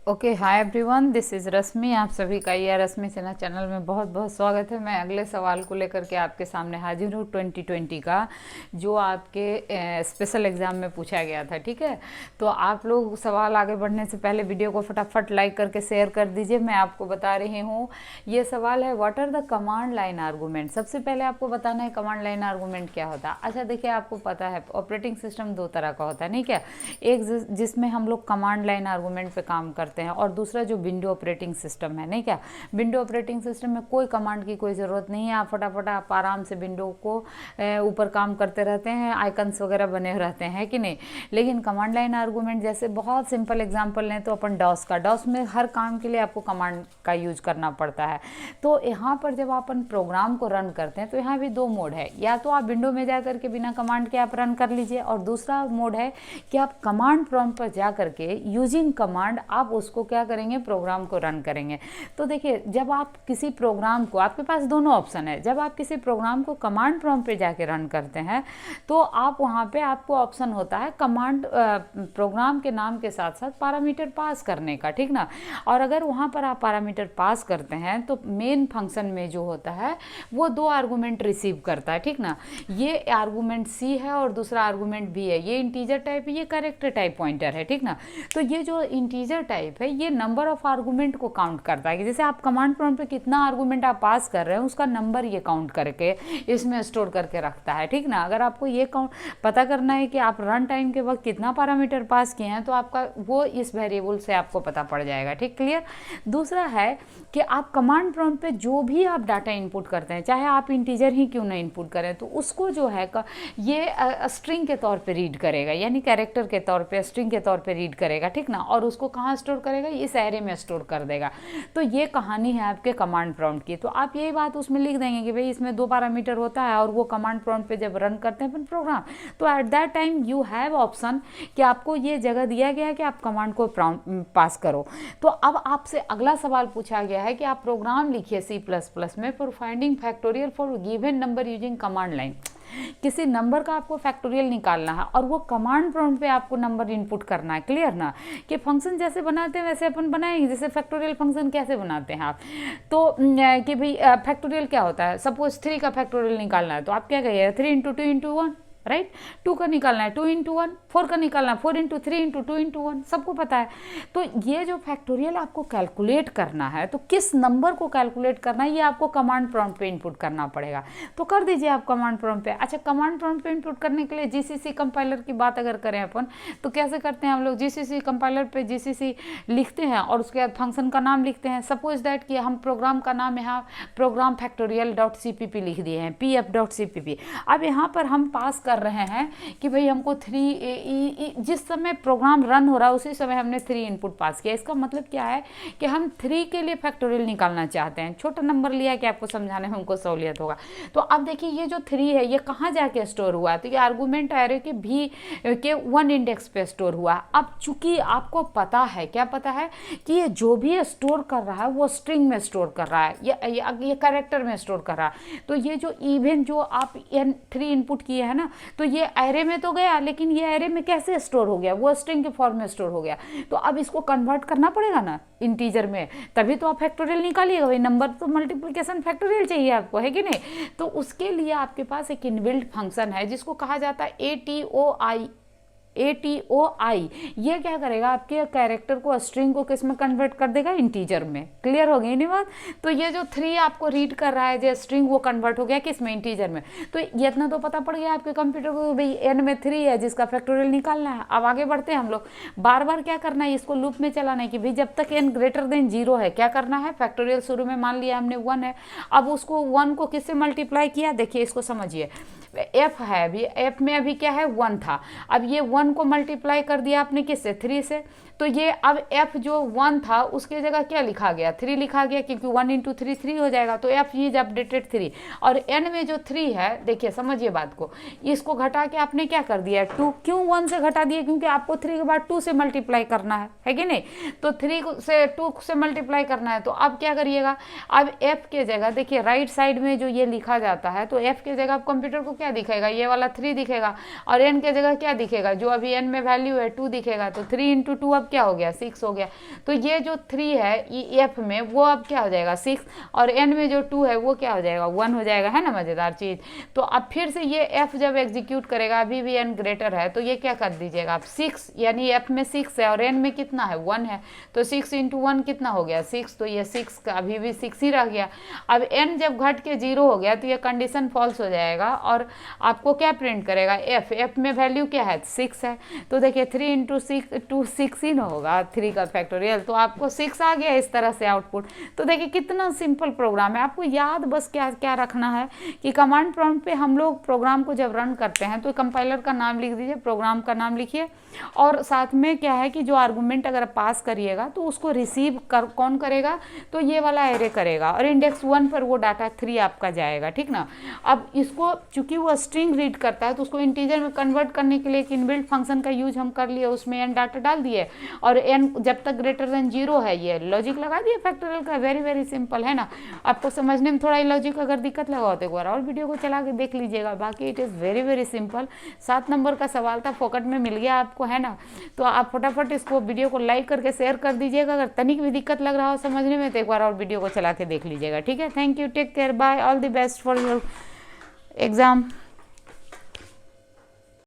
Okay, hi everyone, this is Rashmi. आप सभी का ये रश्मि सिन्हा चैनल में बहुत बहुत स्वागत है। मैं अगले सवाल को लेकर के आपके सामने हाजिर हूँ 2020 का, जो आपके स्पेशल एग्ज़ाम में पूछा गया था। ठीक है, तो आप लोग सवाल आगे बढ़ने से पहले वीडियो को फटाफट लाइक करके शेयर कर दीजिए। मैं आपको बता रही हूँ, ये सवाल है what are the command line argument. सबसे पहले आपको बताना है कमांड लाइन आर्गूमेंट क्या होता है। अच्छा देखिए, आपको पता है ऑपरेटिंग सिस्टम दो तरह का होता है, नहीं क्या? एक जिसमें हम लोग कमांड लाइन आर्गूमेंट पे काम करते हैं, और दूसरा जो विंडो ऑपरेटिंग सिस्टम है, नहीं क्या? विंडो ऑपरेटिंग सिस्टम में कोई कमांड की कोई ज़रूरत नहीं है। आप फटाफट आप आराम से विंडो को ऊपर काम करते रहते हैं, आइकन्स वगैरह बने रहते हैं कि नहीं। लेकिन कमांड लाइन आर्गूमेंट, जैसे बहुत सिंपल एग्जांपल लें तो अपन डॉस का, डॉस में हर काम के लिए आपको कमांड का यूज करना पड़ता है। तो यहाँ पर जब अपन प्रोग्राम को रन करते हैं तो यहाँ भी दो मोड है, या तो आप विंडो में जा करके बिना कमांड के आप रन कर लीजिए, और दूसरा मोड है कि आप कमांड प्रॉम्प्ट पर जा करके यूजिंग कमांड आप उसको क्या करेंगे, प्रोग्राम को रन करेंगे। तो देखिए, जब आप किसी प्रोग्राम को, आपके पास दोनों ऑप्शन है, जब आप किसी प्रोग्राम को कमांड प्रॉम्प्ट पे जाके रन करते हैं तो आप वहाँ पे आपको ऑप्शन होता है कमांड प्रोग्राम के नाम के साथ साथ पैरामीटर पास करने का, ठीक ना। और अगर वहाँ पर आप पैरामीटर पास करते हैं तो मेन फंक्शन में जो होता है वो दो आर्गूमेंट रिसीव करता है, ठीक ना। ये आर्गूमेंट सी है और दूसरा आर्गूमेंट बी है। ये इंटीजर टाइप है, ये कैरेक्टर टाइप पॉइंटर है, ठीक ना। तो ये जो इंटीजर टाइप है ये नंबर ऑफ आर्गूमेंट को काउंट करता है कि जैसे आप कमांड प्रॉम्प्ट पे कितना आर्गूमेंट आप पास कर रहे हैं उसका नंबर ये काउंट करके इसमें स्टोर करके रखता है, ठीक ना। अगर आपको ये काउंट पता करना है कि आप रन टाइम के वक्त कितना पैरामीटर पास किए हैं तो आपका वो इस वेरिएबल से आपको पता पड़ जाएगा, ठीक, क्लियर। दूसरा है कि आप कमांड प्रॉम्प्ट पे जो भी आप डाटा इनपुट करते हैं, चाहे आप इंटीजर ही क्यों ना इनपुट करें, तो उसको जो है ये स्ट्रिंग के तौर पे रीड करेगा, यानी कैरेक्टर के तौर पे, स्ट्रिंग के तौर पे रीड करेगा, ठीक ना। और उसको कहाँ स्टोर करेगा, इस एरे में स्टोर कर देगा। तो ये कहानी है आपके कमांड प्रॉम्प्ट की। तो आप यही बात उसमें लिख देंगे कि भाई इसमें दो पैरामीटर होता है, और वो कमांड प्रॉम्प्ट पे जब रन करते हैं अपन प्रोग्राम, तो at that time you have option कि आपको ये जगह दिया गया है कि आप कमांड को पास करो। तो अब आपसे अगला सवाल पूछा गया है कि आप प्रोग्राम लिखिए C++ में for finding factorial for given number using command line. किसी नंबर का आपको फैक्टोरियल निकालना है और वो कमांड प्रॉम्प्ट पे आपको नंबर इनपुट करना है, क्लियर ना। कि फंक्शन जैसे बनाते हैं वैसे अपन बनाएंगे, जैसे फैक्टोरियल फंक्शन कैसे बनाते हैं आप, तो कि भाई फैक्टोरियल क्या होता है। सपोज 3 का फैक्टोरियल निकालना है तो आप क्या कहिए, 3 × 2 × 1, राइट। 2 का निकालना है 2 × 1, 4 का निकालना है 4 × 3 × 2 × 1, सबको पता है। तो ये जो फैक्टोरियल आपको कैलकुलेट करना है, तो किस नंबर को कैलकुलेट करना है ये आपको कमांड प्रॉम्प्ट पे इनपुट करना पड़ेगा। तो कर दीजिए आप कमांड प्रॉम्प्ट पे। अच्छा, कमांड प्रॉम्प्ट पे इनपुट करने के लिए जीसीसी कंपाइलर की बात अगर करें अपन, तो कैसे करते हैं हम लोग, जीसीसी कंपाइलर पे जीसीसी लिखते हैं और उसके बाद फंक्शन का नाम लिखते हैं। सपोज दैट कि हम प्रोग्राम का नाम यहाँ प्रोग्राम factorial.cpp लिख दिए हैं, pf.cpp। अब यहाँ पर हम पास कर रहे हैं कि भाई हमको 3 जिस समय प्रोग्राम रन हो रहा है उसी समय हमने 3 इनपुट पास किया। इसका मतलब क्या है कि हम 3 के लिए फैक्टोरियल निकालना चाहते हैं। छोटा नंबर लिया कि आपको समझाने में हमको सहूलियत होगा। तो अब देखिए, ये जो 3 है ये कहाँ जाके स्टोर हुआ है, तो ये आर्गूमेंट एरे के भी के 1 इंडेक्स पे स्टोर हुआ है। अब चूंकि आपको पता है, क्या पता है कि ये जो भी स्टोर कर रहा है वो स्ट्रिंग में स्टोर कर रहा है, ये कैरेक्टर में स्टोर कर रहा है। तो ये जो इवन जो आप 3 इनपुट किए हैं ना, तो ये एरे में तो गया, लेकिन ये एरे में कैसे स्टोर हो गया, वो स्ट्रिंग के फॉर्म में स्टोर हो गया। तो अब इसको कन्वर्ट करना पड़ेगा ना इंटीजर में, तभी तो आप फैक्टोरियल निकालिएगा। भाई नंबर तो मल्टीप्लिकेशन फैक्टोरियल चाहिए आपको, है कि नहीं। तो उसके लिए आपके पास एक इनबिल्ट फंक्शन है जिसको कहा जाता है ATOI। ये क्या करेगा, आपके कैरेक्टर को, स्ट्रिंग को किस में कन्वर्ट कर देगा, इंटीजर में। क्लियर हो गई नहीं बात। तो ये जो 3 आपको रीड कर रहा है जो स्ट्रिंग, वो कन्वर्ट हो गया किस में, इंटीजर में। तो ये इतना तो पता पड़ गया आपके कंप्यूटर को, भाई n में 3 है जिसका फैक्टोरियल निकालना है। अब आगे बढ़ते हैं हम लोग, बार बार क्या करना है, इसको लूप में चलाना है कि भाई जब तक n > 0 है क्या करना है, फैक्टोरियल शुरू में मान लिया हमने 1 है, अब उसको 1 को किससे मल्टीप्लाई किया, देखिए इसको समझिए। f है, अभी f में अभी क्या है, 1 था, अब ये 1 को मल्टीप्लाई कर दिया आपने किससे, 3 से। तो ये अब f जो 1 था उसके जगह क्या लिखा गया, 3 लिखा गया, क्योंकि 1 × 3 3 हो जाएगा। तो f इज अपडेटेड 3। और n में जो 3 है, देखिए समझिए बात को, इसको घटा के आपने क्या कर दिया, 2। क्यों 1 से घटा दिया, क्योंकि आपको 3 के बाद 2 से मल्टीप्लाई करना है कि नहीं। तो 3 से 2 से मल्टीप्लाई करना है। तो अब क्या करिएगा, अब f के जगह देखिए राइट साइड में जो ये लिखा जाता है, तो f के जगह आप कंप्यूटर को क्या दिखेगा, ये वाला 3 दिखेगा, और n के जगह क्या दिखेगा, जो अभी n में वैल्यू है 2 दिखेगा। तो 3 × 2 अब क्या हो गया 6 हो गया। तो ये जो 3 है एफ में वो अब क्या हो जाएगा 6, और एन में जो 2 है वो क्या हो जाएगा 1 हो जाएगा, है ना मज़ेदार चीज़। तो अब फिर से ये एफ जब एग्जीक्यूट करेगा, अभी भी एन ग्रेटर है, तो ये क्या कर दीजिएगा आप 6, यानी एफ में 6 है और एन में कितना है 1 है, तो 6 इंटू 1 कितना हो गया 6, तो ये 6 का अभी भी 6 ही रह गया। अब एन जब घट के 0 हो गया तो ये कंडीशन फॉल्स हो जाएगा और आपको क्या प्रिंट करेगा एफ में वैल्यू क्या है 6 है, तो देखिए 3 इंटू 6 ही ना होगा 3 का फैक्टोरियल, तो आपको 6 आ गया इस तरह से आउटपुट। तो देखिए कितना सिंपल प्रोग्राम है, आपको याद बस क्या क्या रखना है कि कमांड प्रॉम्प्ट पे हम लोग प्रोग्राम को जब रन करते हैं तो कंपाइलर का नाम लिख दीजिए, प्रोग्राम का नाम लिखिए, और साथ में क्या है कि जो आर्गुमेंट अगर पास करिएगा तो उसको रिसीव कौन करेगा, तो ये वाला एरे करेगा, और इंडेक्स 1 पर वो डाटा 3 आपका जाएगा, ठीक ना। अब इसको चूंकि वो स्ट्रिंग रीड करता है तो उसको इंटीजर में कन्वर्ट करने के लिए एक इनबिल्ट फंक्शन का यूज हम कर लिए, उसमें एन डाटा डाल दिए, और एन जब तक ग्रेटर देन 0 है ये लॉजिक लगा दिए फैक्टोरियल का। वेरी वेरी सिंपल है ना। आपको समझने में थोड़ा ही लॉजिक अगर दिक्कत लगा हो तो एक बार और वीडियो को चला के देख लीजिएगा, बाकी it is very very simple. 7 number का सवाल था, फोकट में मिल गया आपको, है ना। तो आप फटाफट इसको वीडियो को लाइक करके शेयर कर दीजिएगा। अगर तनिक भी दिक्कत लग रहा हो समझने में तो एक बार और वीडियो को चला के देख लीजिएगा, ठीक है। Thank you, take care, bye, all the best for your exam.